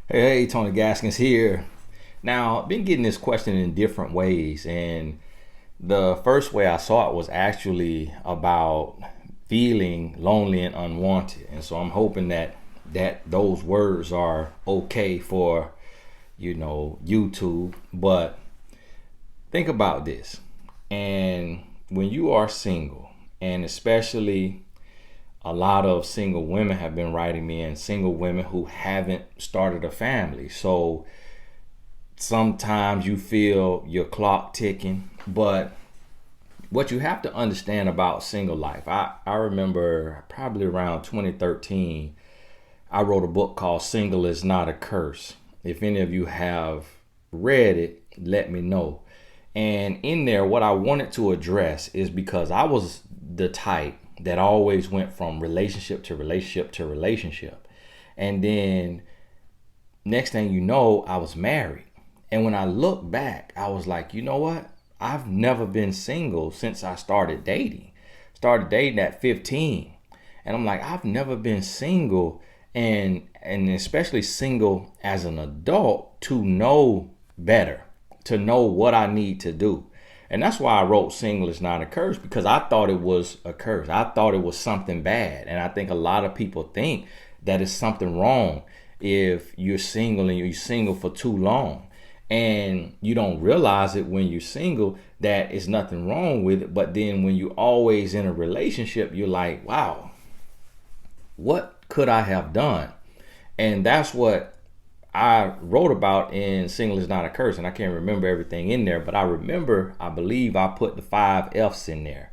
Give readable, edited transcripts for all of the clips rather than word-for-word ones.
Hey, Tony Gaskins here. Now, I've been getting this question in different ways, and the first way I saw it was actually about feeling lonely and unwanted. And so I'm hoping that those words are okay for, YouTube. But think about this. And when you are single, and especially a lot of single women have been writing me, and single women who haven't started a family. So sometimes you feel your clock ticking, but what you have to understand about single life, I remember probably around 2013, I wrote a book called Single is Not a Curse. If any of you have read it, let me know. And in there, what I wanted to address is because I was the type that always went from relationship to relationship to relationship. And then next thing you know, I was married. And when I look back, I was like, you know what? I've never been single since I started dating. Started dating at 15. And I'm like, I've never been single, and especially single as an adult, to know better, to know what I need to do. And that's why I wrote Single is Not a Curse, because I thought it was a curse. I thought it was something bad. And I think a lot of people think that it's something wrong if you're single and you're single for too long. And you don't realize it when you're single that it's nothing wrong with it. But then when you're always in a relationship, you're like, wow, what could I have done? And that's what I wrote about in Single is Not a Curse. And I can't remember everything in there, but I remember, I believe I put the 5 F's in there,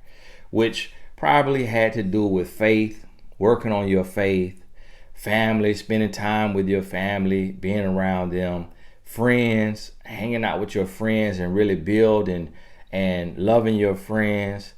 which probably had to do with faith, working on your faith, family, spending time with your family, being around them, friends, hanging out with your friends and really building and loving your friends,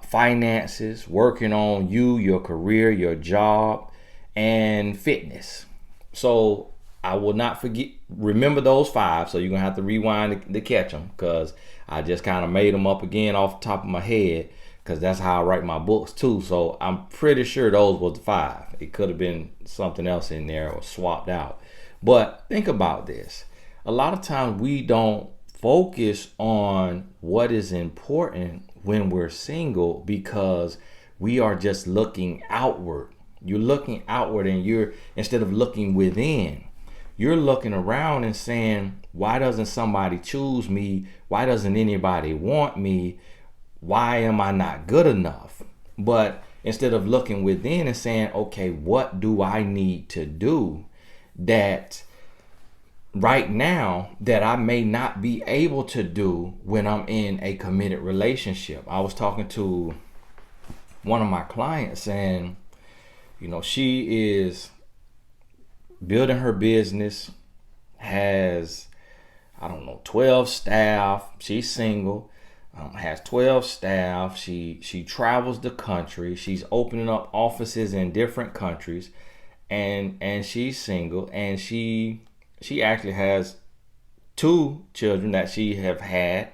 finances, working on you, your career, your job, and fitness. So I will not remember those 5. So you're going to have to rewind to catch them, because I just kind of made them up again off the top of my head, because that's how I write my books too. So I'm pretty sure those was the 5. It could have been something else in there or swapped out. But think about this. A lot of times we don't focus on what is important when we're single, because we are just looking outward. You're looking outward, and you're, instead of looking within, you're looking around and saying, why doesn't somebody choose me? Why doesn't anybody want me? Why am I not good enough? But instead of looking within and saying, okay, what do I need to do that right now that I may not be able to do when I'm in a committed relationship? I was talking to one of my clients, and she is building her business, has, I don't know, 12 staff. She's single, has 12 staff. She travels the country. She's opening up offices in different countries, and she's single, and she actually has 2 children that she have had,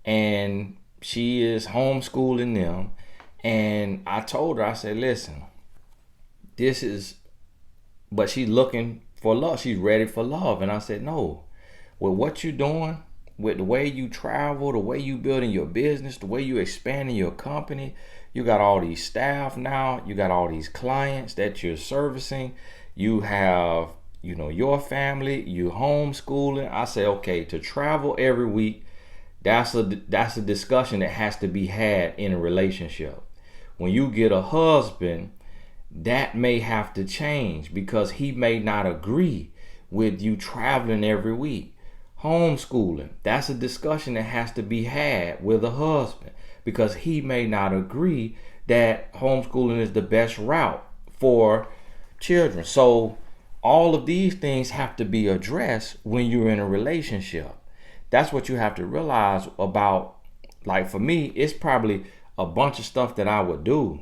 and she is homeschooling them. And I told her, I said, listen, this is, but she's looking for love. She's ready for love. And I said, no, with what you're doing, with the way you travel, the way you building your business, the way you expanding your company, you got all these staff now, you got all these clients that you're servicing, you have, your family, you homeschooling. I say, okay, to travel every week, that's a discussion that has to be had in a relationship. When you get a husband, that may have to change, because he may not agree with you traveling every week. Homeschooling, that's a discussion that has to be had with a husband, because he may not agree that homeschooling is the best route for children. So all of these things have to be addressed when you're in a relationship. That's what you have to realize about, like for me, it's probably a bunch of stuff that I would do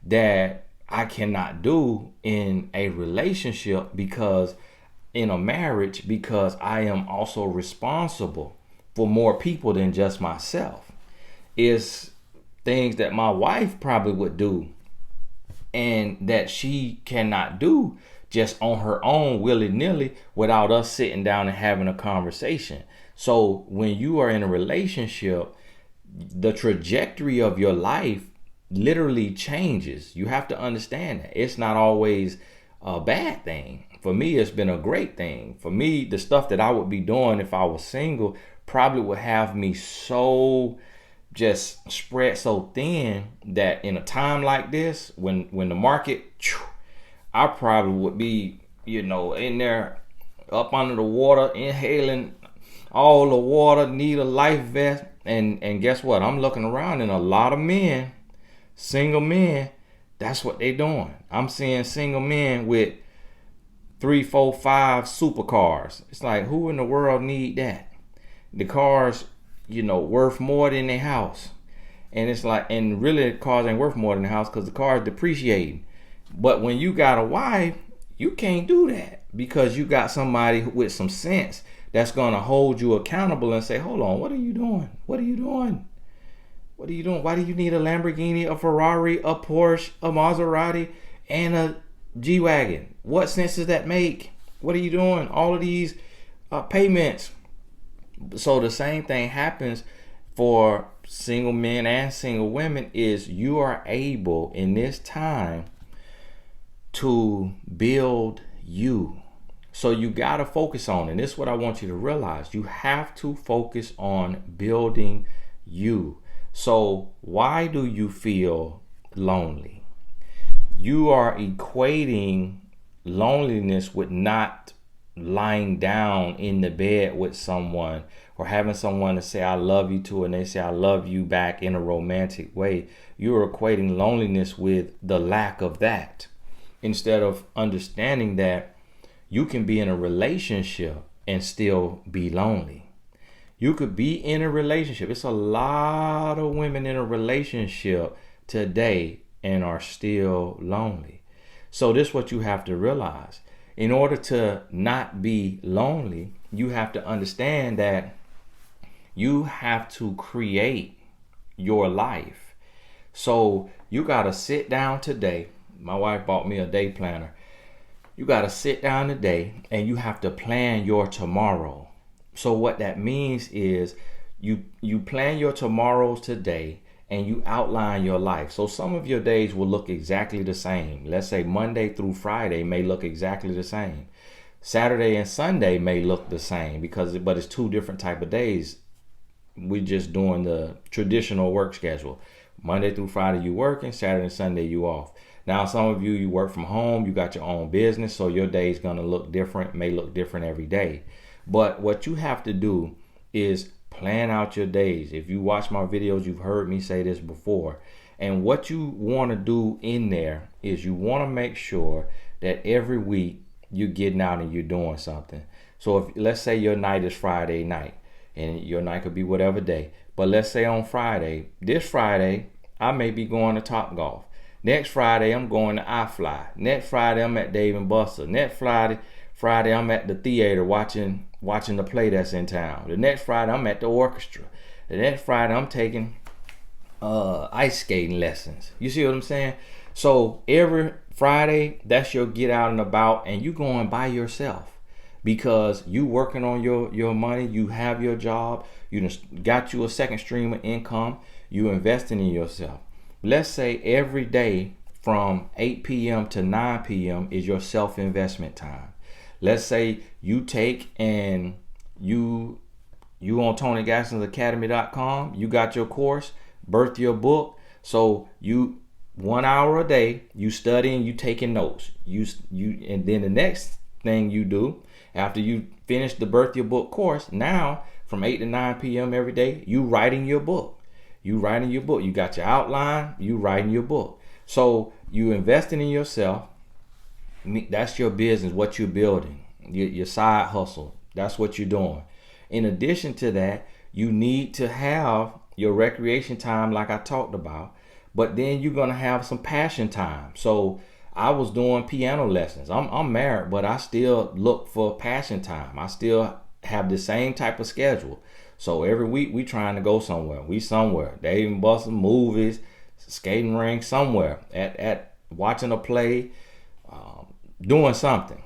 that I cannot do in a relationship, because in a marriage, because I am also responsible for more people than just myself. It's things that my wife probably would do and that she cannot do just on her own, willy-nilly, without us sitting down and having a conversation. So when you are in a relationship, the trajectory of your life literally changes. You have to understand that it's not always a bad thing. For me, it's been a great thing. For me, the stuff that I would be doing if I was single probably would have me so just spread so thin that in a time like this, when the market, I probably would be, in there up under the water, inhaling all the water, need a life vest. And guess what? I'm looking around and a lot of men, single men, that's what they doing. I'm seeing single men with 3, 4, 5 supercars. It's like, who in the world need that? The cars, worth more than their house. And it's like, and really the cars ain't worth more than the house because the car is depreciating. But when you got a wife, you can't do that because you got somebody with some sense that's going to hold you accountable and say, hold on, what are you doing? What are you doing? What are you doing? Why do you need a Lamborghini, a Ferrari, a Porsche, a Maserati, and a G-Wagon? What sense does that make? What are you doing? All of these payments. So the same thing happens for single men and single women is you are able in this time to build you. So you got to focus on, and this is what I want you to realize. You have to focus on building you. So why do you feel lonely? You are equating loneliness with not lying down in the bed with someone or having someone to say I love you to and they say I love you back in a romantic way. You're equating loneliness with the lack of that instead of understanding that you can be in a relationship and still be lonely. You could be in a relationship. It's a lot of women in a relationship today and are still lonely. So this is what you have to realize. In order to not be lonely, you have to understand that you have to create your life. So you got to sit down today. My wife bought me a day planner. You got to sit down today and you have to plan your tomorrow. So what that means is you plan your tomorrows today and you outline your life. So some of your days will look exactly the same. Let's say Monday through Friday may look exactly the same. Saturday and Sunday may look the same but it's 2 different type of days. We're just doing the traditional work schedule. Monday through Friday you working, Saturday and Sunday you off. Now some of you work from home, you got your own business, so your day is gonna look different, may look different every day. But what you have to do is plan out your days. If you watch my videos, you've heard me say this before. And what you want to do in there is you want to make sure that every week you're getting out and you're doing something. So if let's say your night is Friday night, and your night could be whatever day. But let's say on Friday, this Friday, I may be going to Topgolf. Next Friday, I'm going to iFly. Next Friday, I'm at Dave and Buster. Next Friday, I'm at the theater watching the play that's in town. The next Friday, I'm at the orchestra. The next Friday, I'm taking ice skating lessons. You see what I'm saying? So every Friday, that's your get out and about, and you going by yourself because you working on your money. You have your job. You got you a second stream of income. You investing in yourself. Let's say every day from 8 p.m. to 9 p.m. is your self-investment time. Let's say you take and you on TonyGastinsAcademy.com, you got your course, Birth Your Book. So you 1 hour a day, you studying, you taking notes. You and then the next thing you do after you finish the Birth Your Book course, now from 8 to 9 p.m. every day, you writing your book. You got your outline, you writing your book. So you investing in yourself. That's your business, what you're building, your side hustle. That's what you're doing. In addition to that, you need to have your recreation time like I talked about, but then you're going to have some passion time. So I was doing piano lessons. I'm married, but I still look for passion time. I still have the same type of schedule. So every week we trying to go somewhere. We somewhere. Dave and Buster, movies, skating ring, somewhere at watching a play, doing something.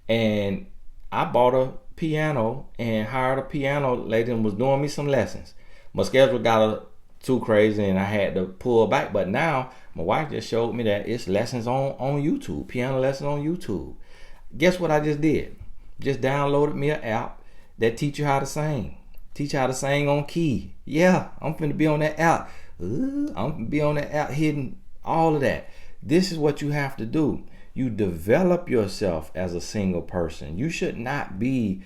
And I bought a piano and hired a piano lady and was doing me some lessons. My schedule got too crazy and I had to pull back. But now my wife just showed me that it's lessons on YouTube, piano lessons on YouTube. Guess what I just did? Just downloaded me an app that teach you how to sing. Teach you how to sing on key. Yeah, I'm finna be on that app. I'm finna be on that app hitting all of that. This is what you have to do. You develop yourself as a single person. You should not be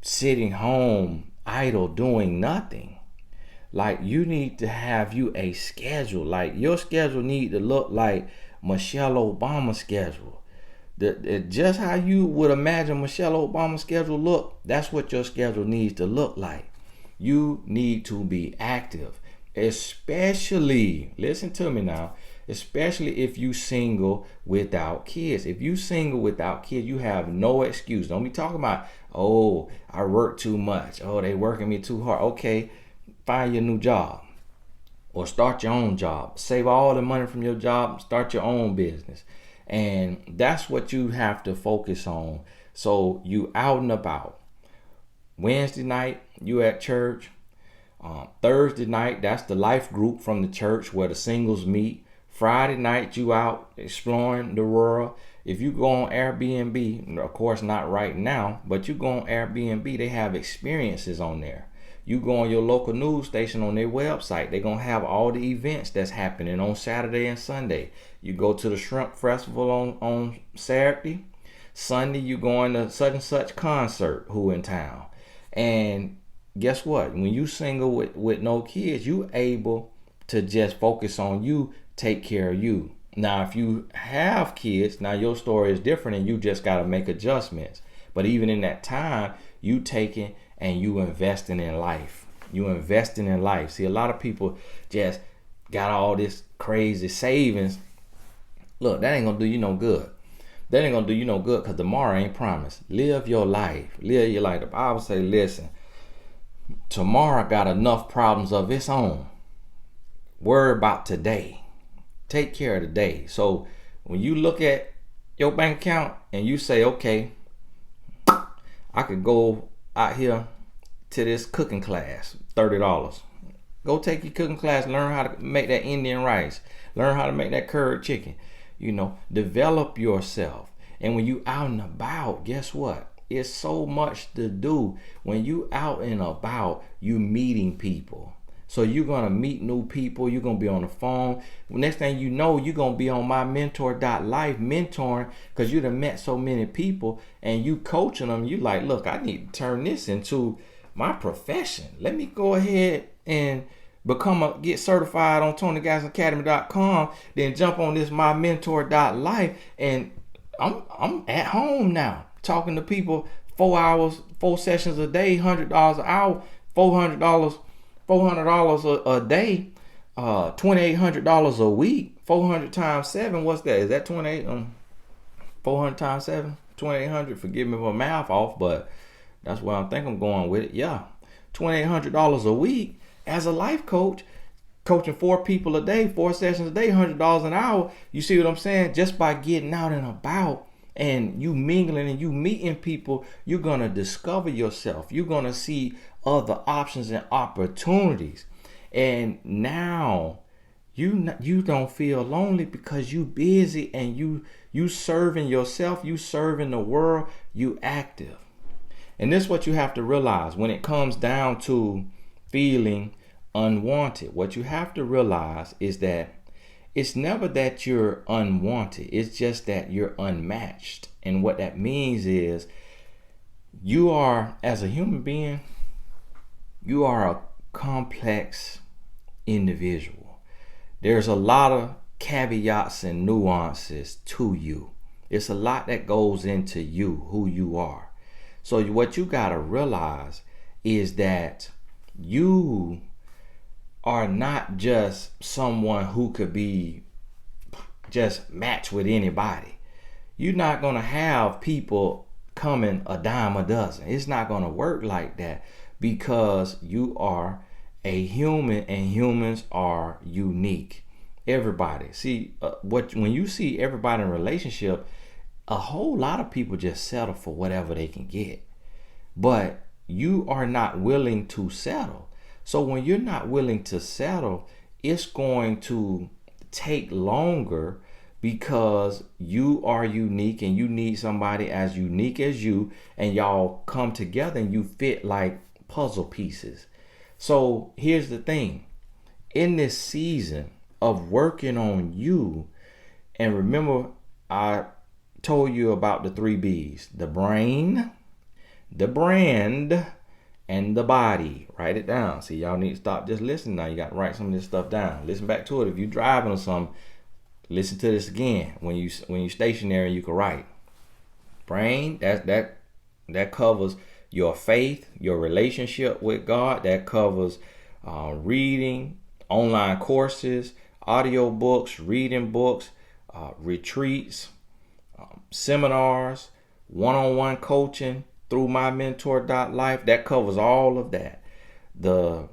sitting home idle doing nothing. Like, you need to have you a schedule. Like, your schedule need to look like Michelle Obama's schedule. Just how you would imagine Michelle Obama's schedule look, that's what your schedule needs to look like. You need to be active, especially, listen to me now, especially if you single without kids. If you single without kids, you have no excuse. Don't be talking about, oh, I work too much. Oh, they working me too hard. Okay, find your new job or start your own job. Save all the money from your job, start your own business. And that's what you have to focus on. So you out and about. Wednesday night, you at church. Thursday night, that's the life group from the church where the singles meet. Friday night, you out exploring the world. If you go on Airbnb, of course not right now, but you go on Airbnb, they have experiences on there. You go on your local news station on their website, they're going to have all the events that's happening on Saturday and Sunday. You go to the Shrimp Festival on Saturday. Sunday, you going to such and such concert who in town. And guess what? When you single with no kids, you able to just focus on you, take care of you. Now, if you have kids, now your story is different and you just got to make adjustments. But even in that time, you taking and you investing in life. You investing in life. See, a lot of people just got all this crazy savings. Look, that ain't going to do you no good. That ain't going to do you no good because tomorrow ain't promised. Live your life. Live your life. The Bible say, listen, tomorrow got enough problems of its own. Worry about today. Take care of today. So when you look at your bank account and you say, okay, I could go out here to this cooking class, $30. Go take your cooking class, learn how to make that Indian rice, learn how to make that curry chicken. Develop yourself. And when you out and about, guess what? It's so much to do. When you out and about, you meeting people. So you're going to meet new people. You're going to be on the phone. Next thing you know, you're going to be on mymentor.life mentoring because you done met so many people and you coaching them. You like, look, I need to turn this into my profession. Let me go ahead and get certified on TonyGuysAcademy.com, then jump on this mymentor.life, and I'm at home now talking to people 4 hours, 4 sessions a day, $100 an hour, $400 a day, $2,800 a week. 400 times 7, what's that? Is that 28? 400 times 7, 2,800. Forgive me if my math off, but that's where I think I'm going with it. Yeah, $2,800 a week as a life coach, coaching 4 people a day, 4 sessions a day, $100 an hour. You see what I'm saying? Just by getting out and about and you mingling and you meeting people, you're going to discover yourself. You're going to see other options and opportunities. And now you don't feel lonely because you busy and you serving yourself, you serving the world, you active. And this is what you have to realize when it comes down to feeling unwanted. What you have to realize is that it's never that you're unwanted. It's just that you're unmatched. And what that means is you are, as a human being, you are a complex individual. There's a lot of caveats and nuances to you. It's a lot that goes into you, who you are. So what you got to realize is that you are not just someone who could be just matched with anybody. You're not going to have people coming a dime a dozen. It's not going to work like that because you are a human and humans are unique. Everybody. See, when you see everybody in a relationship, a whole lot of people just settle for whatever they can get. But you are not willing to settle. So when you're not willing to settle, it's going to take longer because you are unique and you need somebody as unique as you, and y'all come together and you fit like puzzle pieces. So here's the thing. In this season of working on you, and remember, I told you about the 3 B's: the brain, the brand, and the body. Write it down. See, y'all need to stop just listening now. You got to write some of this stuff down. Listen back to it. If you're driving or something, listen to this again. When you're stationary, you can write. Brain, that covers your faith, your relationship with God. That covers reading, online courses, audio books, reading books, retreats, seminars, one-on-one coaching through mymentor.life. That covers all of that. The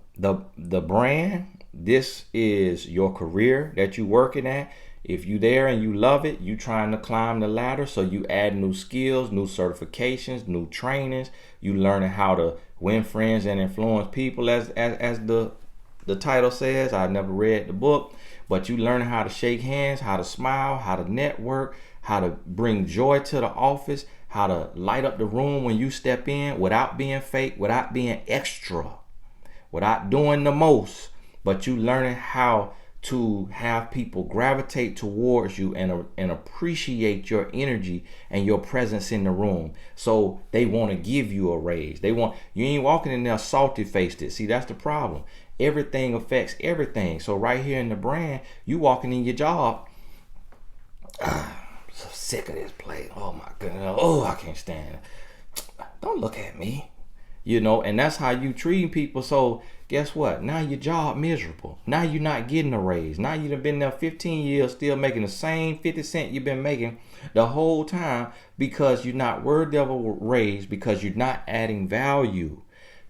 brand, this is your career that you're working at. If you there and you love it, you trying to climb the ladder. So you add new skills, new certifications, new trainings. You learning how to win friends and influence people, as the title says. I never read the book, but you learning how to shake hands, how to smile, how to network, how to bring joy to the office, how to light up the room when you step in without being fake, without being extra, without doing the most, but you learning how to have people gravitate towards you and appreciate your energy and your presence in the room. So they want to give you a raise. You ain't walking in there salty faced it. See, that's the problem. Everything affects everything. So right here in the brand, you walking in your job. So sick of this place. Oh my goodness. Oh, I can't stand it. Don't look at me. And that's how you treat people. So guess what? Now your job miserable. Now you're not getting a raise. Now you've been there 15 years still making the same 50 cents you've been making the whole time because you're not worthy of a raise, because you're not adding value.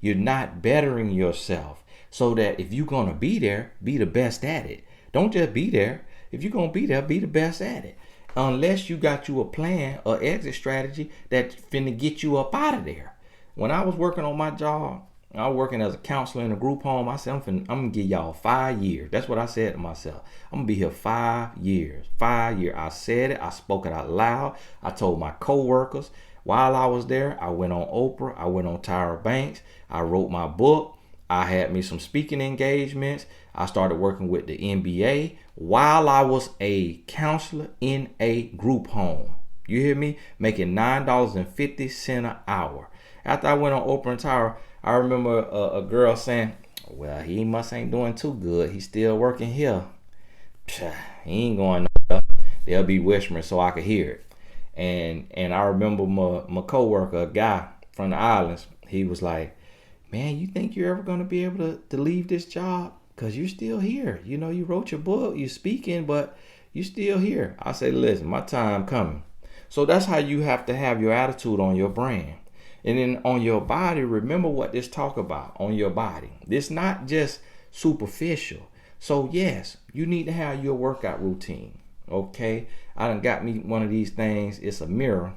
You're not bettering yourself. So that if you're going to be there, be the best at it. Don't just be there. If you're going to be there, be the best at it. Unless you got you a plan or exit strategy that's finna get you up out of there. When I was working on my job, I was working as a counselor in a group home. I said, I'm going to give y'all 5 years. That's what I said to myself. I'm going to be here 5 years. 5 years. I said it. I spoke it out loud. I told my coworkers. While I was there, I went on Oprah. I went on Tyra Banks. I wrote my book. I had me some speaking engagements. I started working with the NBA while I was a counselor in a group home. You hear me? Making $9.50 an hour. After I went on Oprah and Tyra, I remember a girl saying, well, he must ain't doing too good. He's still working here. He ain't going nowhere. They'll be whispering so I could hear it. And I remember my coworker, a guy from the islands, he was like, man, you think you're ever going to be able to leave this job? Because you're still here. You wrote your book, you're speaking, but you're still here. I say, listen, my time coming. So that's how you have to have your attitude on your brand. And then on your body, remember what this talk about on your body. This not just superficial. So yes, you need to have your workout routine. Okay. I done got me one of these things. It's a mirror.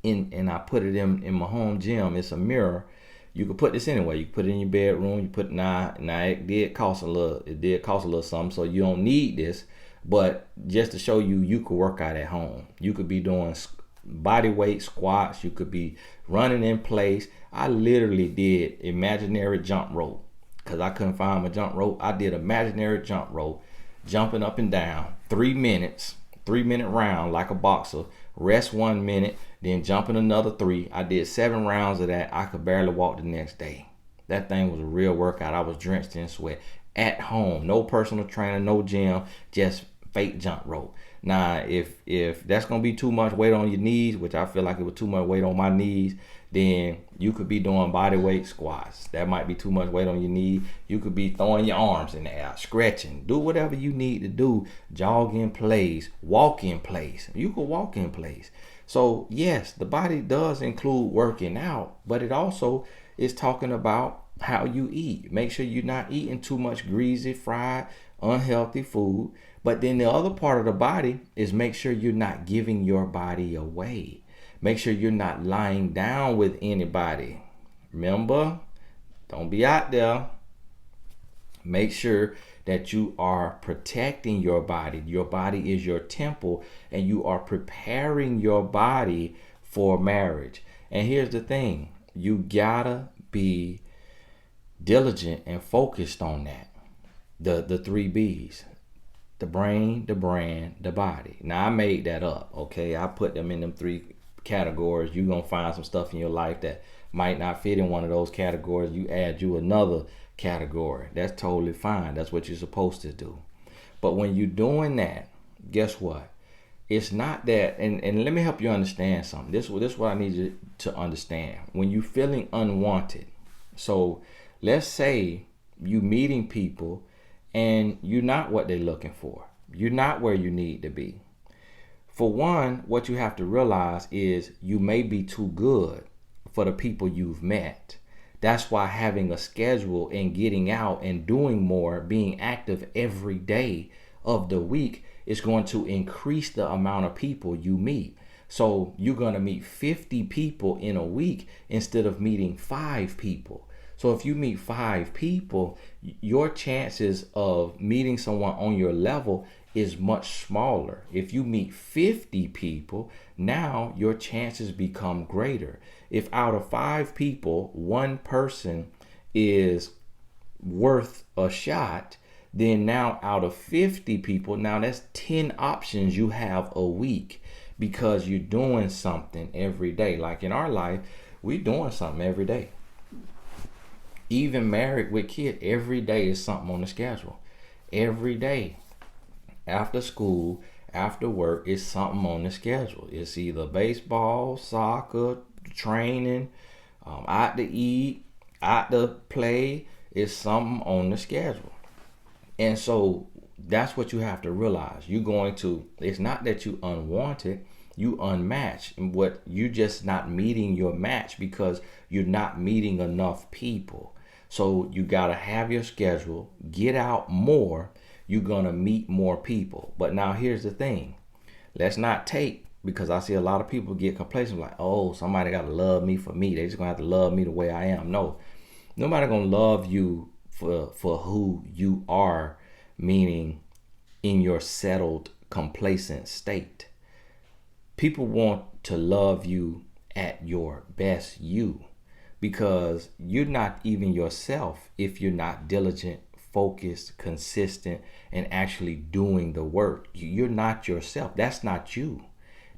And I put it in my home gym. It's a mirror. You could put this anywhere. You put it in your bedroom. You put now it did cost a little something. So you don't need this. But just to show you could work out at home. You could be doing body weight squats. You could be running in place. I literally did imaginary jump rope because I couldn't find my jump rope. I did imaginary jump rope, jumping up and down, 3 minutes, 3-minute round like a boxer. Rest 1 minute, then jumping another 3. I did 7 rounds of that. I could barely walk the next day. That thing was a real workout. I was drenched in sweat at home. No personal trainer, no gym, just fake jump rope. Now, if that's going to be too much weight on your knees, which I feel like it was too much weight on my knees, then you could be doing body weight squats. That might be too much weight on your knee. You could be throwing your arms in the air, stretching. Do whatever you need to do. Jog in place, walk in place. You could walk in place. So, yes, the body does include working out, but it also is talking about how you eat. Make sure you're not eating too much greasy, fried, unhealthy food. But then the other part of the body is make sure you're not giving your body away. Make sure you're not lying down with anybody. Remember, don't be out there. Make sure that you are protecting your body. Your body is your temple, and you are preparing your body for marriage. And here's the thing, you gotta be diligent and focused on that. The three B's: the brain, the brand, the body. Now I made that up, okay? I put them in them three categories. You're gonna find some stuff in your life that might not fit in one of those categories. You add you another category. That's totally fine. That's what you're supposed to do. But when you're doing that, guess what? It's not that, and let me help you understand something. This is what I need you to understand. When you're feeling unwanted, so let's say you meeting people and you're not what they're looking for. You're not where you need to be. For one, what you have to realize is you may be too good for the people you've met. That's why having a schedule and getting out and doing more, being active every day of the week is going to increase the amount of people you meet. So you're going to meet 50 people in a week instead of meeting 5 people. So if you meet 5 people, your chances of meeting someone on your level is much smaller. If you meet 50 people, now your chances become greater. If out of 5 people, 1 person is worth a shot, then now out of 50 people, now that's 10 options you have a week because you're doing something every day. Like in our life, we're doing something every day. Even married with kids, every day is something on the schedule. Every day. After school, after work, it's something on the schedule. It's either baseball, soccer, training, out to eat, out to play. It's something on the schedule. And so that's what you have to realize. It's not that you unwanted, you unmatched. And what you just not meeting your match because you're not meeting enough people. So you got to have your schedule, get out more. You're going to meet more people. But now here's the thing. Let's not take, because I see a lot of people get complacent like, oh, somebody got to love me for me. They just going to have to love me the way I am. No, nobody going to love you for who you are, meaning in your settled, complacent state. People want to love you at your best you, because you're not even yourself if you're not diligent, focused, consistent, and actually doing the work. You're not yourself. That's not you.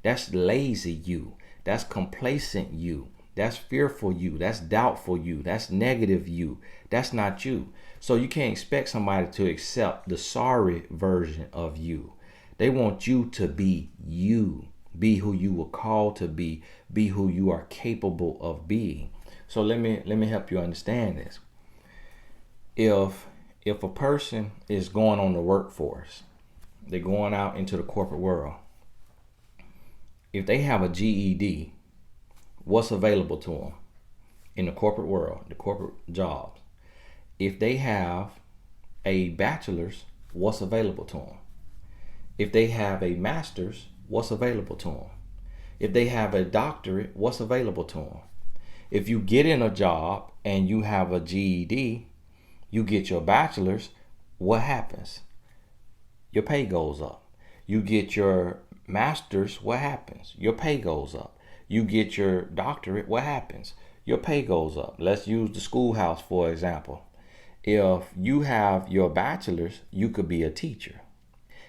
That's lazy you. That's complacent you. That's fearful you. That's doubtful you. That's negative you. That's not you. So you can't expect somebody to accept the sorry version of you. They want you to be you. Be who you were called to be. Be who you are capable of being. So let me help you understand this. If a person is going on the workforce, they're going out into the corporate world. If they have a GED, what's available to them in the corporate world, the corporate jobs? If they have a bachelor's, what's available to them? If they have a master's, what's available to them? If they have a doctorate, what's available to them? If you get in a job and you have a GED, you get your bachelor's, what happens? Your pay goes up. You get your master's, what happens? Your pay goes up. You get your doctorate, what happens? Your pay goes up. Let's use the schoolhouse for example. If you have your bachelor's, you could be a teacher.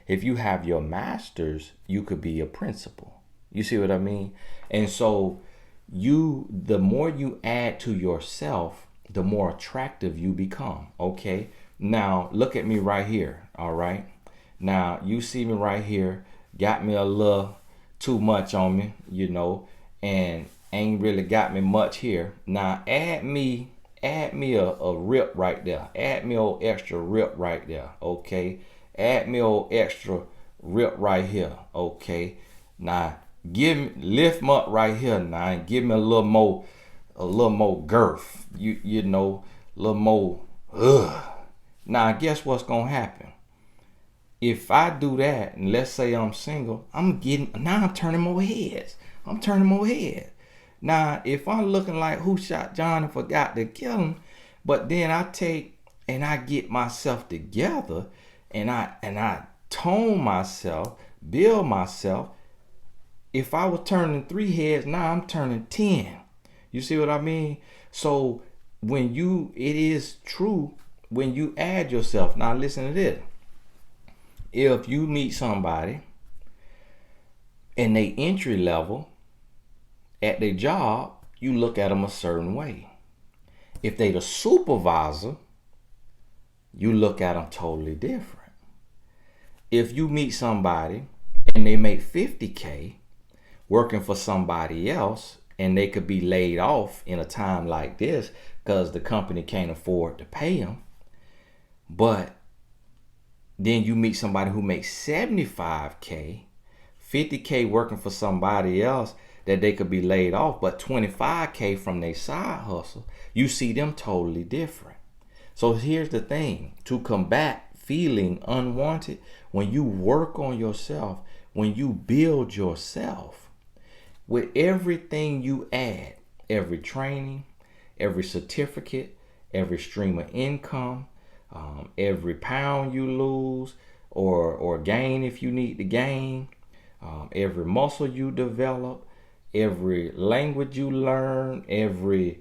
If you have your master's, you could be a principal. You see what I mean? And so the more you add to yourself, the more attractive you become. Okay. Now look at me right here. All right. Now you see me right here, got me a little too much on me, and ain't really got me much here. Now add me a rip right there. Add me old extra rip right there. Okay. Add me old extra rip right here. Okay. Now lift me up right here now and give me a little more girth. A little more. Now guess what's gonna happen? if I do that, and let's say I'm single, I'm turning more heads. I'm turning more heads. Now, if I'm looking like who shot John and forgot to kill him, but then I take and I get myself together, and I tone myself, build myself. If I was turning 3 heads, now I'm turning 10. You see what I mean? So it is true when you add yourself. Now listen to this. If you meet somebody and they entry level at their job, you look at them a certain way. If they the supervisor, you look at them totally different. If you meet somebody and they make 50K working for somebody else, and they could be laid off in a time like this because the company can't afford to pay them, but then you meet somebody who makes 75K, 50K working for somebody else that they could be laid off, but 25K from their side hustle, you see them totally different. So here's the thing. To combat feeling unwanted, when you work on yourself, when you build yourself, with everything you add, every training, every certificate, every stream of income, every pound you lose or gain if you need to gain, every muscle you develop, every language you learn, every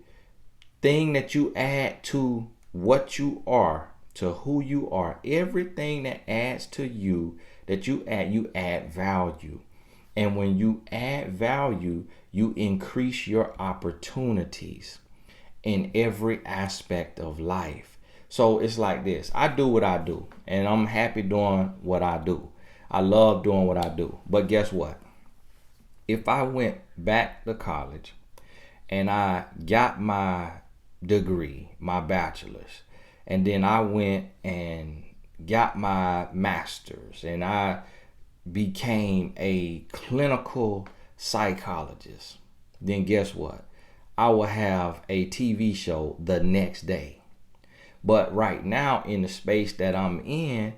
thing that you add to what you are, to who you are, everything that adds to you, that you add value. And when you add value, you increase your opportunities in every aspect of life. So it's like this. I do what I do, and I'm happy doing what I do. I love doing what I do. But guess what? If I went back to college and I got my degree, my bachelor's, and then I went and got my master's, and I became a clinical psychologist, then guess what? I will have a TV show the next day. But right now, in the space that I'm in,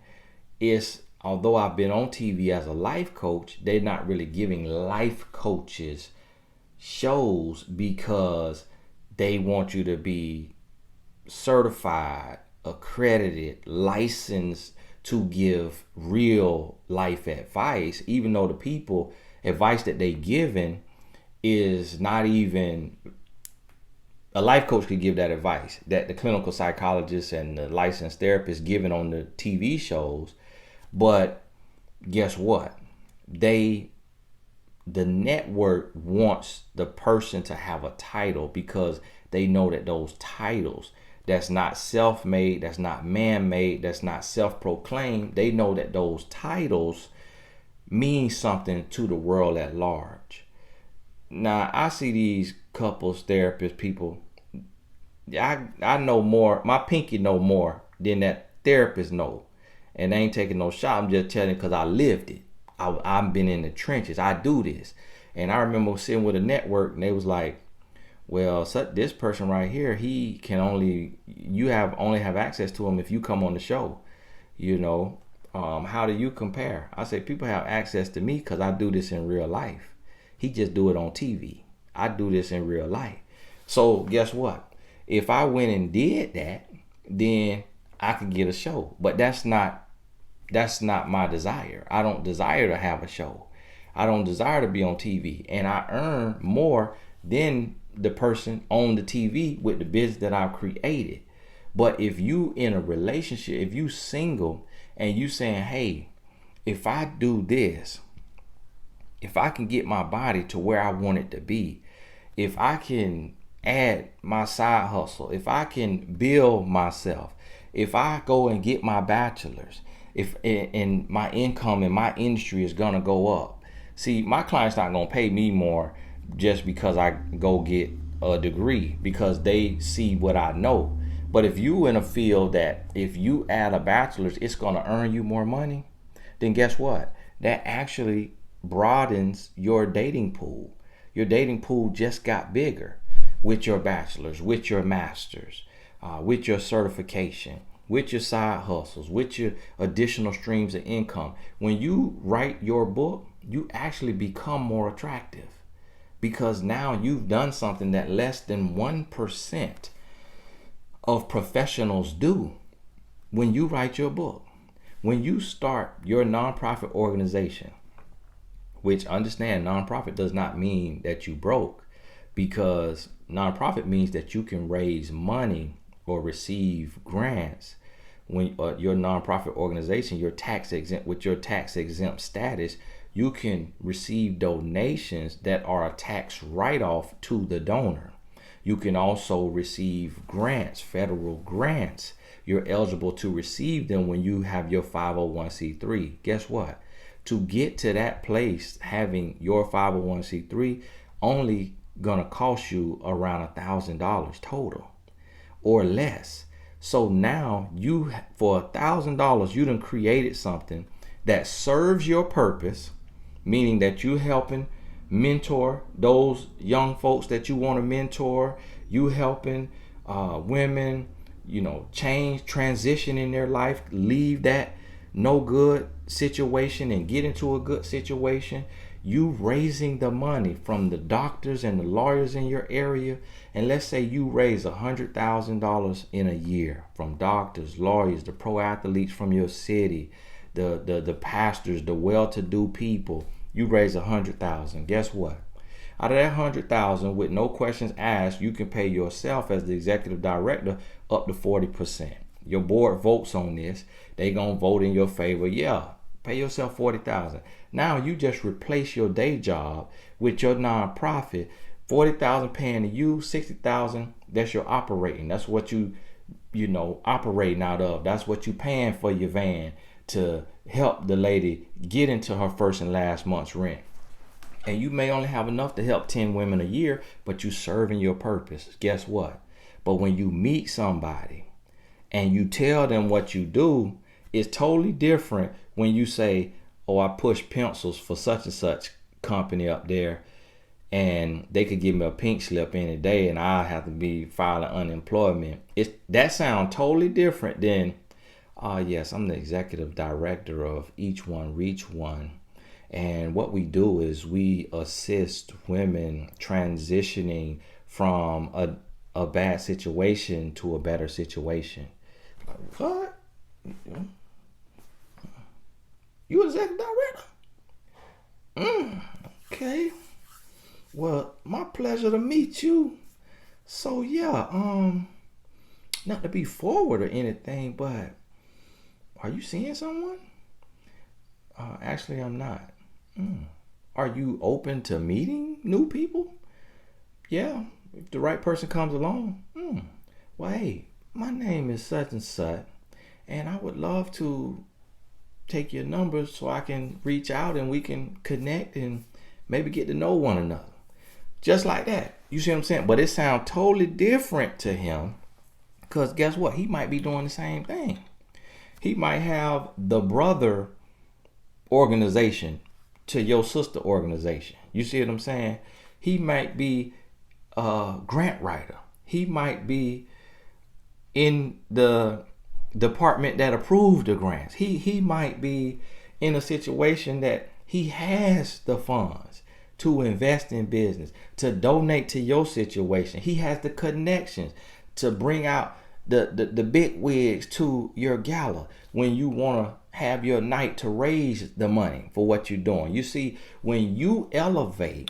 is although I've been on TV as a life coach, they're not really giving life coaches shows because they want you to be certified, accredited, licensed to give real life advice, even though the people advice that they given is not even a life coach could give that advice that the clinical psychologist and the licensed therapist given on the TV shows. But guess what? The network wants the person to have a title because they know that those titles, that's not self-made, that's not man-made, that's not self-proclaimed. They know that those titles mean something to the world at large. Now, I see these couples, therapists, people, I know more, my pinky know more than that therapist know. And they ain't taking no shot, I'm just telling you because I lived it. I've been in the trenches, I do this. And I remember sitting with a network and they was like, well, this person right here, he can only have access to him if you come on the show. How do you compare? I say people have access to me because I do this in real life. He just do it on TV. I do this in real life. So guess what? If I went and did that, then I could get a show. But that's not my desire. I don't desire to have a show. I don't desire to be on TV. And I earn more than the person on the TV with the business that I've created. But if you in a relationship, if you single and you saying, hey, if I do this, if I can get my body to where I want it to be, if I can add my side hustle, if I can build myself, if I go and get my bachelor's, if and my income in my industry is gonna go up. See, my client's not gonna pay me more just because I go get a degree, because they see what I know. But if you in a field that if you add a bachelor's, it's gonna earn you more money, then guess what? That actually broadens your dating pool. Your dating pool just got bigger with your bachelor's, with your master's, with your certification, with your side hustles, with your additional streams of income. When you write your book, you actually become more attractive because now you've done something that less than 1% of professionals do. When you write your book, when you start your nonprofit organization, which understand nonprofit does not mean that you broke, because nonprofit means that you can raise money or receive grants when your nonprofit organization, your tax exempt, with your tax exempt status, you can receive donations that are a tax write-off to the donor. You can also receive grants, federal grants. You're eligible to receive them when you have your 501c3. Guess what? To get to that place, having your 501c3 only gonna cost you around $1,000 total or less. So now you, for $1,000, you done created something that serves your purpose, meaning that you helping mentor those young folks that you want to mentor. You helping women, change, transition in their life, leave that no good situation and get into a good situation. You raising the money from the doctors and the lawyers in your area, and let's say you raise $100,000 in a year from doctors, lawyers, the pro athletes from your city, the pastors, the well-to-do people. You raise $100,000. Guess what? Out of that $100,000, with no questions asked, you can pay yourself as the executive director up to 40%. Your board votes on this. They gonna vote in your favor. Yeah, pay yourself $40,000. Now you just replace your day job with your nonprofit. $40,000 paying to you, $60,000. That's your operating. That's what you operating out of. That's what you paying for your van to help the lady get into her first and last month's rent. And you may only have enough to help 10 women a year, but you serving your purpose. Guess what? But when you meet somebody and you tell them what you do, it's totally different when you say, oh, I push pencils for such and such company up there, and they could give me a pink slip any day and I have to be filing unemployment. That sounds totally different than, yes, I'm the executive director of Each One Reach One. And what we do is we assist women transitioning from a bad situation to a better situation. Like, what? You executive director? Okay. Well, my pleasure to meet you. So yeah, not to be forward or anything, but are you seeing someone? Actually, I'm not. Are you open to meeting new people? Yeah, if the right person comes along. Well, hey, my name is such and such, and I would love to take your number so I can reach out and we can connect and maybe get to know one another. Just like that. You see what I'm saying? But it sounds totally different to him because guess what? He might be doing the same thing. He might have the brother organization to your sister organization. You see what I'm saying? He might be a grant writer. He might be in the department that approved the grants. He might be in a situation that he has the funds to invest in business, to donate to your situation. He has the connections to bring out the big wigs to your gala when you want to have your night to raise the money for what you're doing. You see, when you elevate,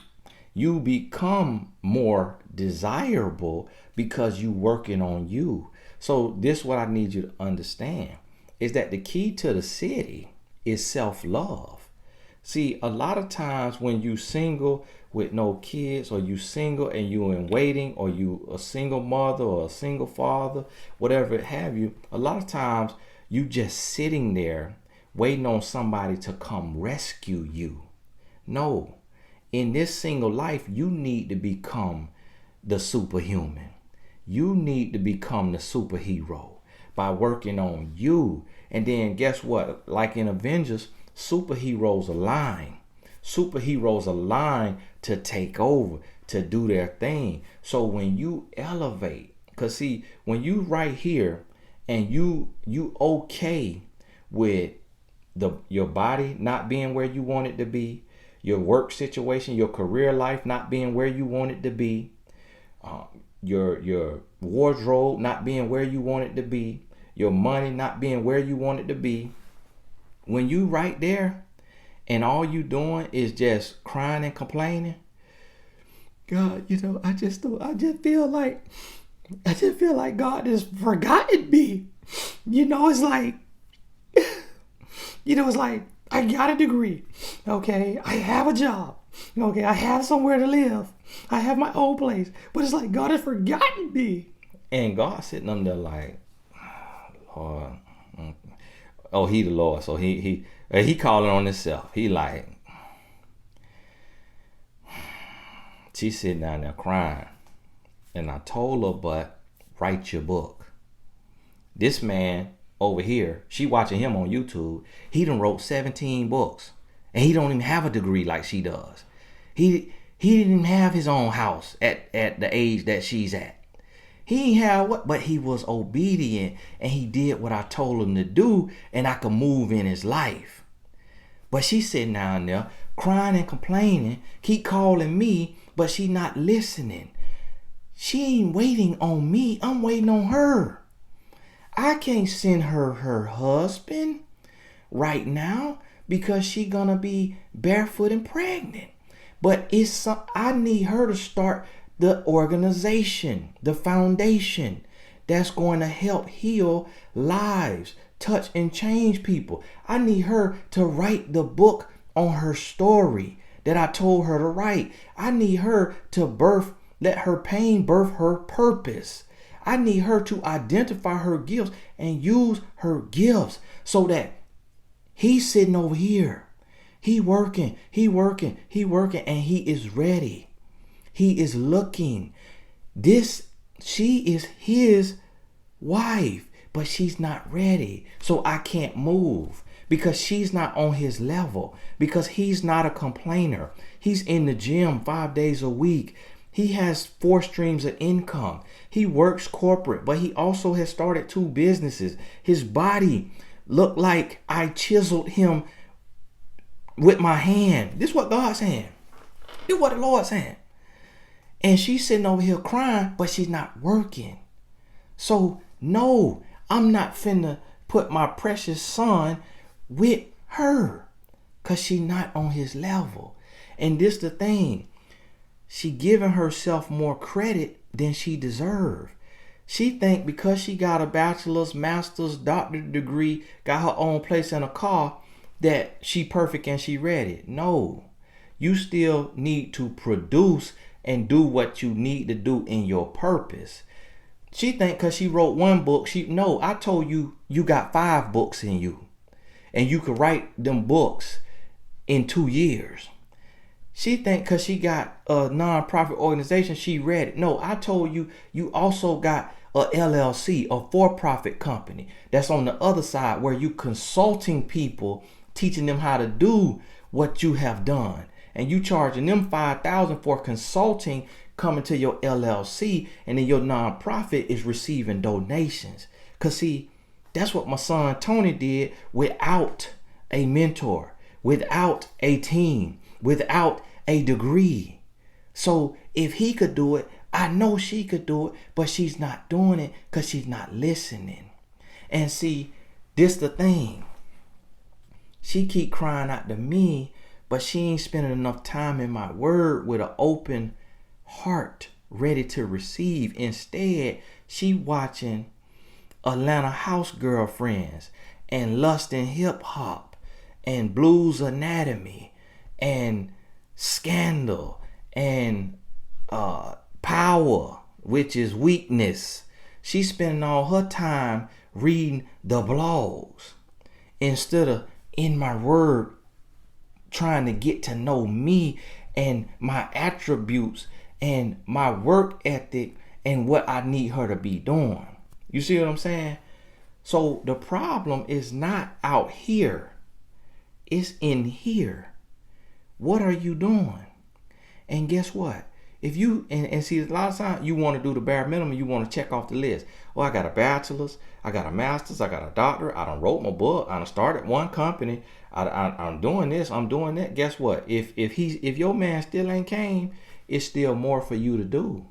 you become more desirable because you working on you. So this is what I need you to understand is that the key to the city is self-love. See, a lot of times when you single with no kids, or you single and you in waiting, or you a single mother or a single father, whatever it have you, a lot of times you just sitting there waiting on somebody to come rescue you. No, in this single life, you need to become the superhuman. You need to become the superhero by working on you. And then guess what? Like in Avengers, superheroes align. Superheroes align to take over, to do their thing. So when you elevate, because see, when you right here and you okay with your body not being where you want it to be, your work situation, your career life not being where you want it to be, your wardrobe not being where you want it to be, your money not being where you want it to be, when you right there and all you doing is just crying and complaining, God, I just feel like God has forgotten me. It's like, it's like I got a degree. Okay, I have a job. Okay, I have somewhere to live. I have my own place. But it's like God has forgotten me. And God sitting up there like, Lord. Oh, he the Lord. So he calling on himself. He like, she's sitting down there crying. And I told her, but write your book. This man over here, she watching him on YouTube. He done wrote 17 books. And he don't even have a degree like she does. He didn't even have his own house at the age that she's at. He ain't have what, but he was obedient and he did what I told him to do, and I could move in his life. But she's sitting down there crying and complaining, keep calling me, but she not listening. She ain't waiting on me. I'm waiting on her. I can't send her husband right now because she gonna be barefoot and pregnant. But I need her to start the organization, the foundation that's going to help heal lives, touch and change people. I need her to write the book on her story that I told her to write. I need her to let her pain birth her purpose. I need her to identify her gifts and use her gifts so that he's sitting over here. He working, and he is ready. He is looking. She is his wife, but she's not ready. So I can't move because she's not on his level, because he's not a complainer. He's in the gym 5 days a week. He has 4 streams of income. He works corporate, but he also has started 2 businesses. His body looked like I chiseled him with my hand. This is what God's saying. This is what the Lord's saying. And she's sitting over here crying, but she's not working. So no, I'm not finna put my precious son with her, because she's not on his level. And this the thing. She giving herself more credit than she deserves. She think because she got a bachelor's, master's, doctorate degree, got her own place and a car, that she perfect and she ready. No, you still need to produce and do what you need to do in your purpose. She think because she wrote 1 book, I told you, you got 5 books in you. And you could write them books in 2 years. She think because she got a nonprofit organization, she read it. No, I told you, you also got a LLC, a for-profit company that's on the other side where you consulting people, teaching them how to do what you have done. And you charging them $5,000 for consulting coming to your LLC, and then your nonprofit is receiving donations. Because see, that's what my son Tony did without a mentor, without a team, without a degree. So if he could do it, I know she could do it, but she's not doing it because she's not listening. And see, this the thing. She keep crying out to me, but she ain't spending enough time in my word with an open heart, ready to receive. Instead, she watching Atlanta House Girlfriends and Lust and Hip Hop and Blues Anatomy and Scandal and Power, which is weakness. She's spending all her time reading the blogs instead of in my word, trying to get to know me and my attributes and my work ethic and what I need her to be doing. You see what I'm saying? So the problem is not out here. It's in here. What are you doing? And guess what? and see, a lot of times you want to do the bare minimum. You want to check off the list. Oh, I got a bachelor's, I got a master's, I got a doctorate, I done wrote my book, I done started one company, I'm doing this, I'm doing that. Guess what? If your man still ain't came, it's still more for you to do.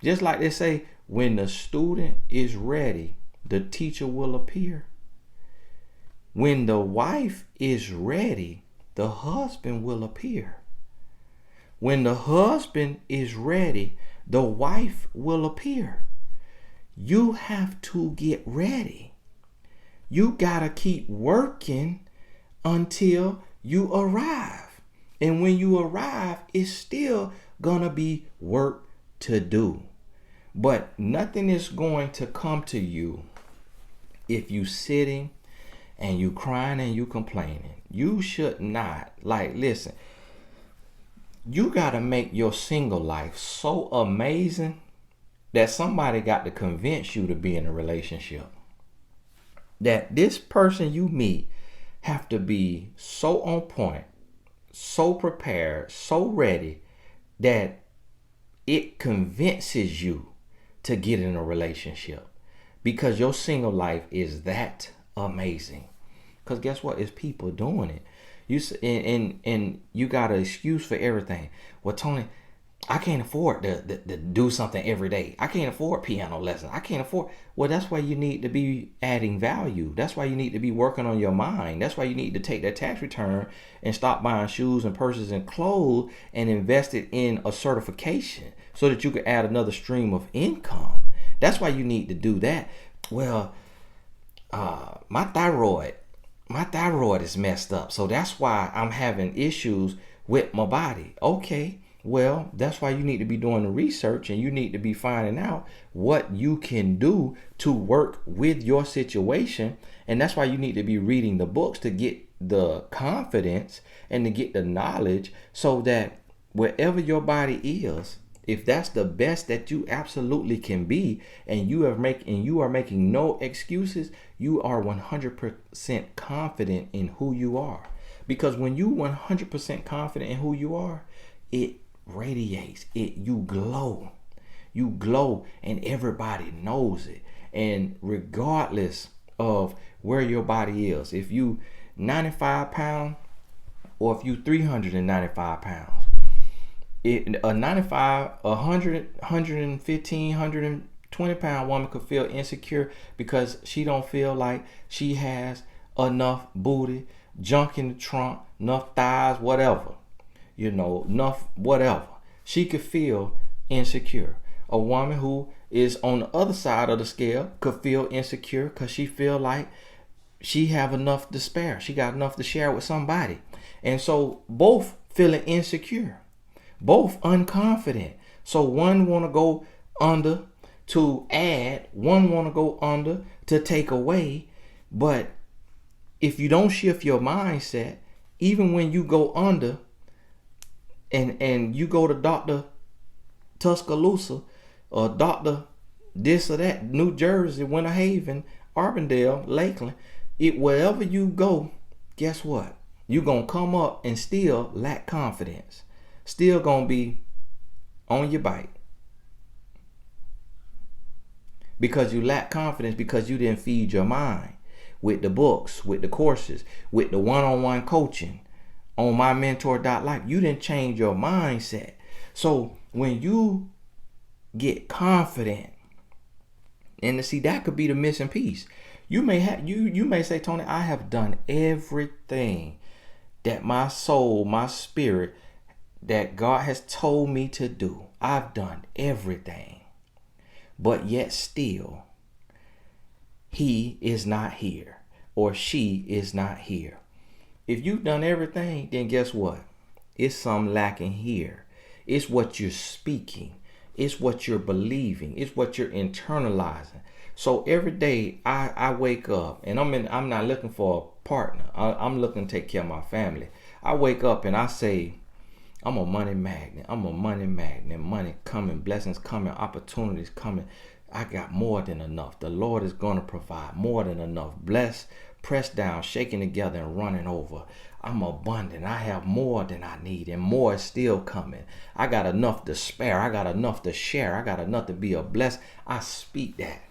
Just like they say, when the student is ready, the teacher will appear. When the wife is ready, the husband will appear. When the husband is ready, the wife will appear. You have to get ready. You gotta keep working until you arrive. And when you arrive, it's still gonna be work to do. But nothing is going to come to you if you sitting and you crying and you complaining. You should not. Listen, you got to make your single life so amazing that somebody got to convince you to be in a relationship. That this person you meet have to be so on point, so prepared, so ready that it convinces you to get in a relationship, because your single life is that amazing. Because guess what? It's people doing it. And you got an excuse for everything. Well, Tony, I can't afford to do something every day. I can't afford piano lessons. I can't afford. Well, that's why you need to be adding value. That's why you need to be working on your mind. That's why you need to take that tax return and stop buying shoes and purses and clothes and invest it in a certification so that you can add another stream of income. That's why you need to do that. Well, my thyroid is messed up, so that's why I'm having issues with my body. Okay, well, that's why you need to be doing the research, and you need to be finding out what you can do to work with your situation. And that's why you need to be reading the books to get the confidence and to get the knowledge, so that wherever your body is, if that's the best that you absolutely can be, and you are making no excuses, you are 100% confident in who you are. Because when you 100% confident in who you are, it radiates. You glow. You glow, and everybody knows it. And regardless of where your body is, if you 95 pounds or if you 395 pounds, a 95, 100, 115, 120 pound woman could feel insecure because she don't feel like she has enough booty, junk in the trunk, enough thighs, whatever. Enough whatever. She could feel insecure. A woman who is on the other side of the scale could feel insecure because she feel like she have enough to spare. She got enough to share with somebody. And so both feeling insecure. Both unconfident. So one want to go under to add, one want to go under to take away. But if you don't shift your mindset, even when you go under and you go to Dr. Tuscaloosa or Dr. this or that, New Jersey, Winter Haven, Arbondale, Lakeland, wherever you go, guess what? You're going to come up and still lack confidence. Still gonna be on your bike because you lack confidence, because you didn't feed your mind with the books, with the courses, with the one-on-one coaching on mymentor.life. You didn't change your mindset. So when you get confident, and to see, that could be the missing piece. You may say, Tony, I have done everything that my soul, my spirit, that God has told me to do. I've done everything. But yet still, he is not here, or she is not here. If you've done everything, then guess what? It's some lacking here. It's what you're speaking. It's what you're believing. It's what you're internalizing. So every day I wake up, and I'm not looking for a partner. I'm looking to take care of my family. I wake up and I say, I'm a money magnet. I'm a money magnet. Money coming, blessings coming, opportunities coming. I got more than enough. The Lord is going to provide more than enough. Blessed, pressed down, shaking together, and running over. I'm abundant. I have more than I need, and more is still coming. I got enough to spare. I got enough to share. I got enough to be a blessing. I speak that.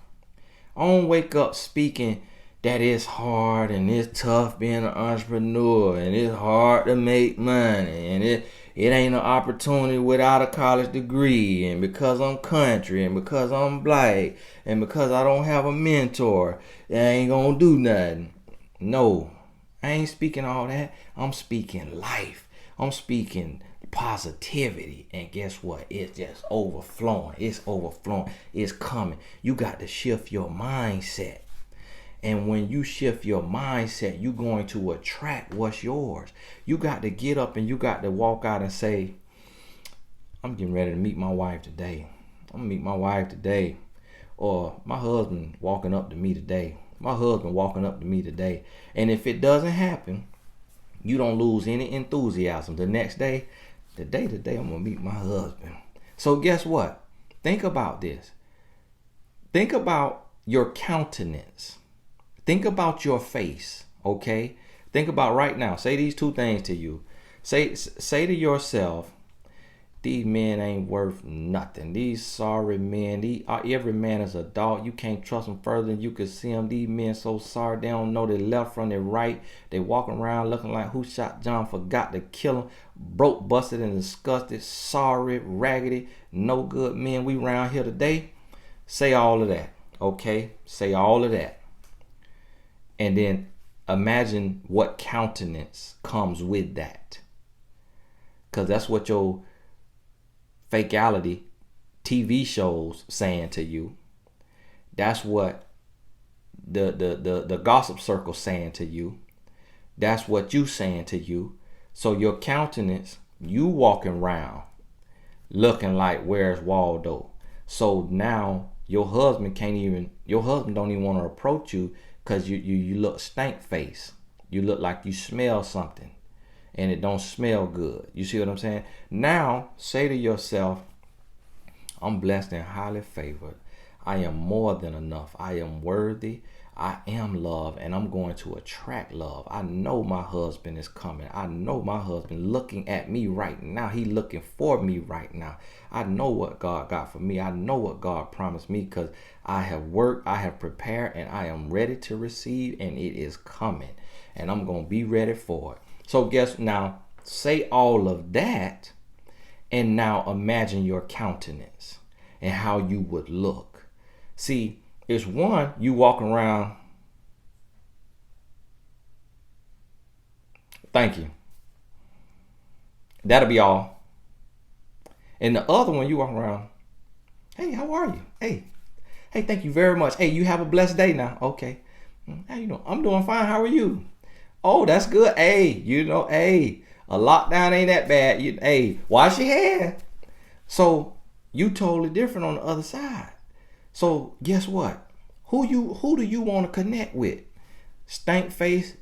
I don't wake up speaking that it's hard and it's tough being an entrepreneur and it's hard to make money and it ain't an opportunity without a college degree, and because I'm country and because I'm black and because I don't have a mentor, I ain't gonna do nothing. No, I ain't speaking all that. I'm speaking life. I'm speaking positivity. And guess what? It's just overflowing. It's overflowing. It's coming. You got to shift your mindset. And when you shift your mindset, you're going to attract what's yours. You got to get up and you got to walk out and say, I'm getting ready to meet my wife today. I'm going to meet my wife today. Or my husband walking up to me today. My husband walking up to me today. And if it doesn't happen, you don't lose any enthusiasm. The next day, today, I'm going to meet my husband. So guess what? Think about this. Think about your countenance. Think about your face, okay? Think about right now. Say these two things to you. Say to yourself, these men ain't worth nothing. These sorry men, every man is a dog. You can't trust them further than you can see them. These men so sorry, they don't know their left from their right. They walking around looking like who shot John, forgot to kill him. Broke, busted, and disgusted, sorry, raggedy, no good men. We around here today. Say all of that, okay? Say all of that. And then imagine what countenance comes with that. Because that's what your fakeality TV shows saying to you. That's what the gossip circle saying to you. That's what you saying to you. So your countenance, you walking around looking like where's Waldo. So now your husband don't even want to approach you because you look stank face. You look like you smell something and it don't smell good. You see what I'm saying? Now say to yourself, I'm blessed and highly favored. I am more than enough. I am worthy. I am love, and I'm going to attract love. I know my husband is coming. I know my husband looking at me right now. He looking for me right now. I know what God got for me. I know what God promised me because I have worked, I have prepared, and I am ready to receive, and it is coming. And I'm going to be ready for it. So guess now, say all of that, and now imagine your countenance and how you would look. See, it's one, you walking around. Thank you. That'll be all. And the other one, you walk around. Hey, how are you? Hey, thank you very much. Hey, you have a blessed day now. Okay. How you doing? I'm doing fine. How are you? Oh, that's good. Hey, a lockdown ain't that bad. Hey, wash your hands. So you totally different on the other side. So guess what? Who do you want to connect with? Stank face,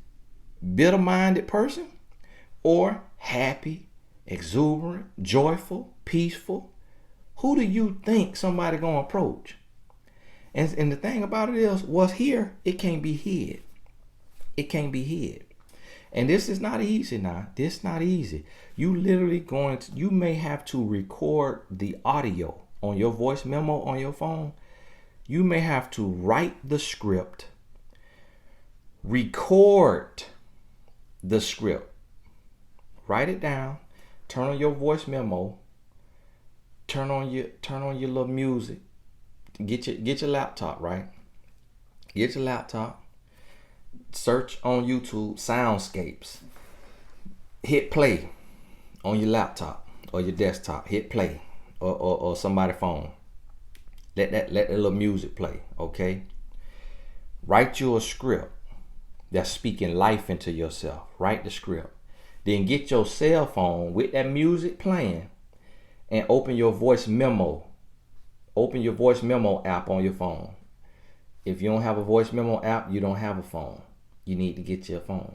bitter minded person, or happy, exuberant, joyful, peaceful? Who do you think somebody gonna approach? And the thing about it is, what's here, it can't be hid. It can't be hid. And this is not easy now. This is not easy. You literally you may have to record the audio on your voice memo on your phone. You may have to write the script, record the script, write it down, turn on your voice memo, turn on your little music, get your laptop, right? Get your laptop, search on YouTube soundscapes, hit play on your laptop or your desktop, hit play or somebody's phone. Let that little music play, okay? Write you a script that's speaking life into yourself. Write the script. Then get your cell phone with that music playing and open your voice memo. Open your voice memo app on your phone. If you don't have a voice memo app, you don't have a phone. You need to get your phone,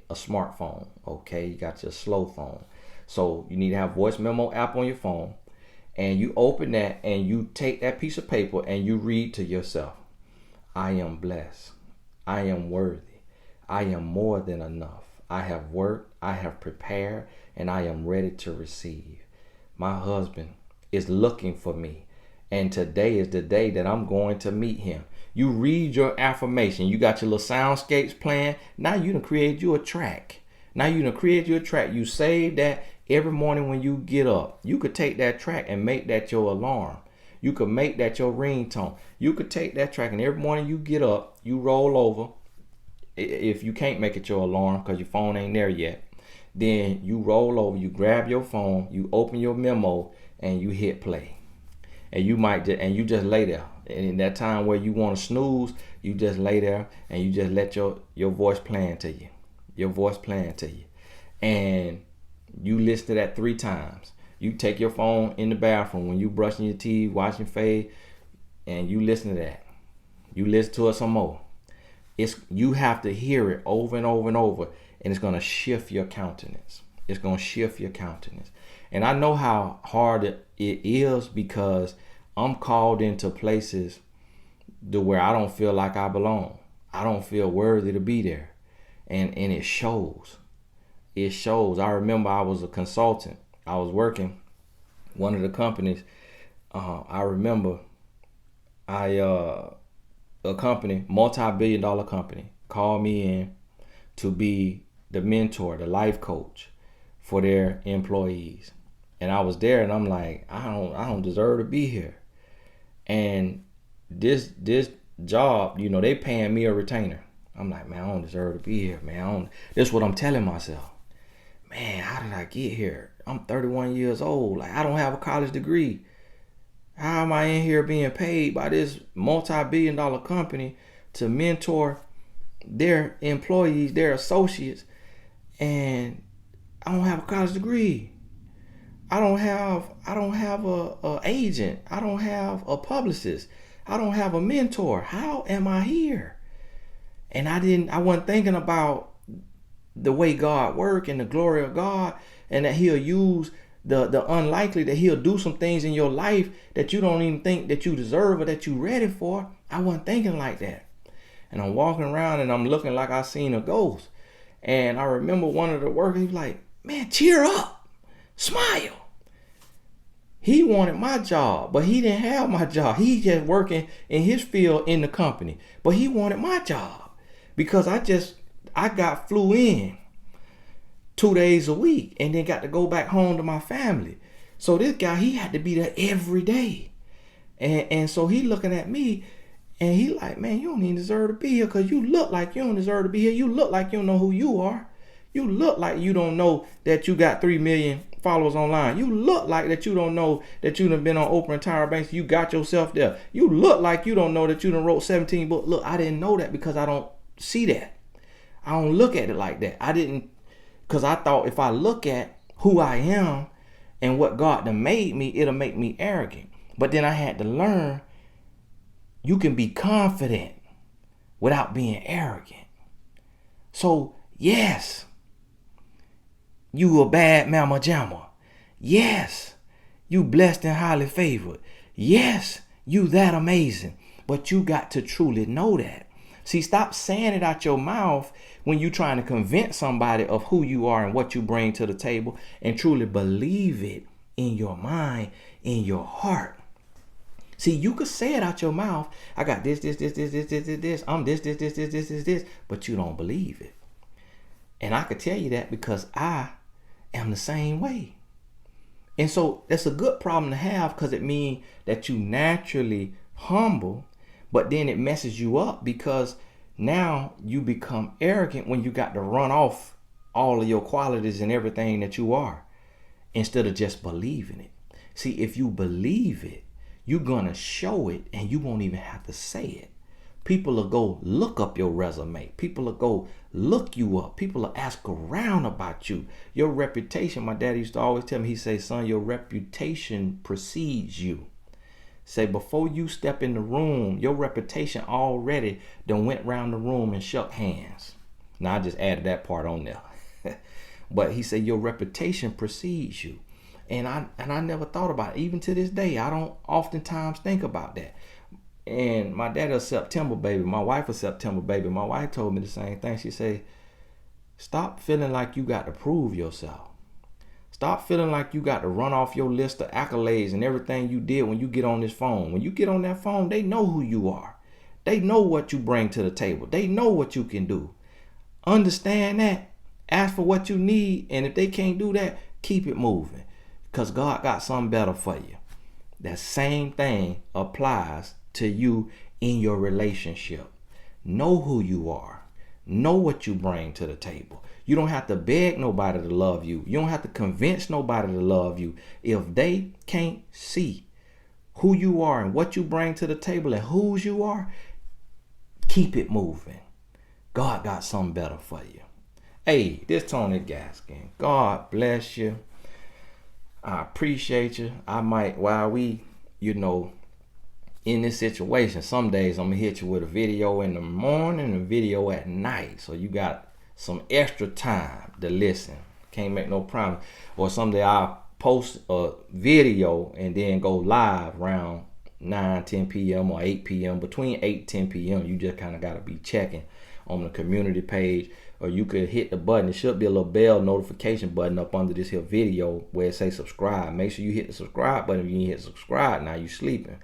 a smartphone, okay? You got your slow phone. So you need to have voice memo app on your phone, and you open that and you take that piece of paper and you read to yourself. I am blessed. I am worthy. I am more than enough. I have worked, I have prepared, and I am ready to receive. My husband is looking for me, and today is the day that I'm going to meet him. You read your affirmation. You got your little soundscapes playing. Now you done create you a track. You save that every morning when you get up. You could take that track and make that your alarm. You could make that your ringtone. You could take that track and every morning you get up, you roll over. If you can't make it your alarm because your phone ain't there yet, then you roll over, you grab your phone, you open your memo, and you hit play. And you just lay there. And in that time where you want to snooze, you just lay there and you just let your voice playing to you. Your voice playing to you. And you listen to that 3 times. You take your phone in the bathroom when you brushing your teeth, washing face, and you listen to that. You listen to it some more. You have to hear it over and over and over, and it's going to shift your countenance. It's going to shift your countenance. And I know how hard it is because I'm called into places where I don't feel like I belong. I don't feel worthy to be there. And it shows. It shows. I remember I was a consultant. I was working one of the companies. I remember a company, multi-billion-dollar company, called me in to be the mentor, the life coach for their employees. And I was there and I'm like, I don't deserve to be here. And this job, they paying me a retainer. I'm like, man, I don't deserve to be here, man. This is what I'm telling myself. Man, how did I get here? I'm 31 years old. Like, I don't have a college degree. How am I in here being paid by this multi-billion-dollar company to mentor their employees, their associates, and I don't have a college degree? I don't have a agent. I don't have a publicist. I don't have a mentor. How am I here? And I wasn't thinking about the way God works and the glory of God, and that he'll use the unlikely, that he'll do some things in your life that you don't even think that you deserve or that you're ready for. I wasn't thinking like that. And I'm walking around and I'm looking like I seen a ghost. And I remember one of the workers, he was like, man, cheer up, smile. He wanted my job, but he didn't have my job. He just working in his field in the company, but he wanted my job because I got flew in 2 days a week and then got to go back home to my family. So this guy, he had to be there every day. And so he looking at me and he like, man, you don't even deserve to be here because you look like you don't deserve to be here. You look like you don't know who you are. You look like you don't know that you got 3 million followers online. You look like that you don't know that you done been on Oprah and Tyra Banks. You got yourself there. You look like you don't know that you done wrote 17 books. Look, I didn't know that because I don't see that. I don't look at it like that. I didn't, because I thought if I look at who I am and what God done made me, it'll make me arrogant. But then I had to learn you can be confident without being arrogant. So, yes, you a bad mama jamma. Yes, you blessed and highly favored. Yes, you that amazing. But you got to truly know that. See, stop saying it out your mouth when you're trying to convince somebody of who you are and what you bring to the table, and truly believe it in your mind, in your heart. See, you could say it out your mouth. I got this. I'm this, but you don't believe it. And I could tell you that because I am the same way. And so that's a good problem to have because it means that you naturally humble, but then it messes you up because now you become arrogant when you got to run off all of your qualities and everything that you are instead of just believing it. See, if you believe it, you're going to show it and you won't even have to say it. People will go look up your resume. People will go look you up. People will ask around about you. Your reputation, my daddy used to always tell me, he say, son, your reputation precedes you. Say, before you step in the room, your reputation already done went around the room and shook hands. Now, I just added that part on there. But he said your reputation precedes you. And I never thought about it. Even to this day, I don't oftentimes think about that. And my daddy a September baby. My wife a September baby. My wife told me the same thing. She said, stop feeling like you got to prove yourself. Stop feeling like you got to run off your list of accolades and everything you did when you get on this phone. When you get on that phone, they know who you are. They know what you bring to the table. They know what you can do. Understand that. Ask for what you need. And if they can't do that, keep it moving. Because God got something better for you. That same thing applies to you in your relationship. Know who you are. Know what you bring to the table. You don't have to beg nobody to love you. You don't have to convince nobody to love you. If they can't see who you are and what you bring to the table and whose you are, keep it moving. God got something better for you. Hey, this Tony Gaskin. God bless you. I appreciate you. I might, while we, in this situation, some days I'm going to hit you with a video in the morning and a video at night. So you got some extra time to listen. Can't make no promise. Or someday I'll post a video and then go live around 9-10 p.m. or 8 p.m. Between 8-10 p.m. You just kind of got to be checking on the community page. Or you could hit the button. It should be a little bell notification button up under this here video where it says subscribe. Make sure you hit the subscribe button. If you ain't hit subscribe, now you sleeping.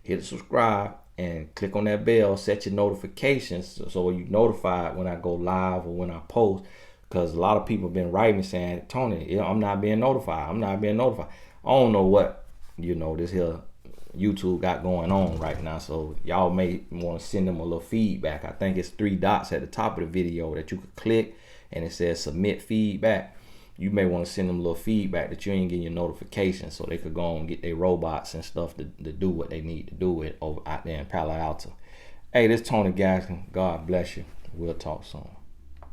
Hit the subscribe and click on that bell. Set your notifications so you're notified when I go live or when I post. Because a lot of people have been writing me saying, Tony, I'm not being notified. I'm not being notified. I don't know what, this here YouTube got going on right now. So y'all may want to send them a little feedback. I think it's 3 dots at the top of the video that you could click and it says submit feedback. You may want to send them a little feedback that you ain't getting your notifications so they could go and get their robots and stuff to do what they need to do it over out there in Palo Alto. Hey, this is Tony Gaskin. God bless you. We'll talk soon.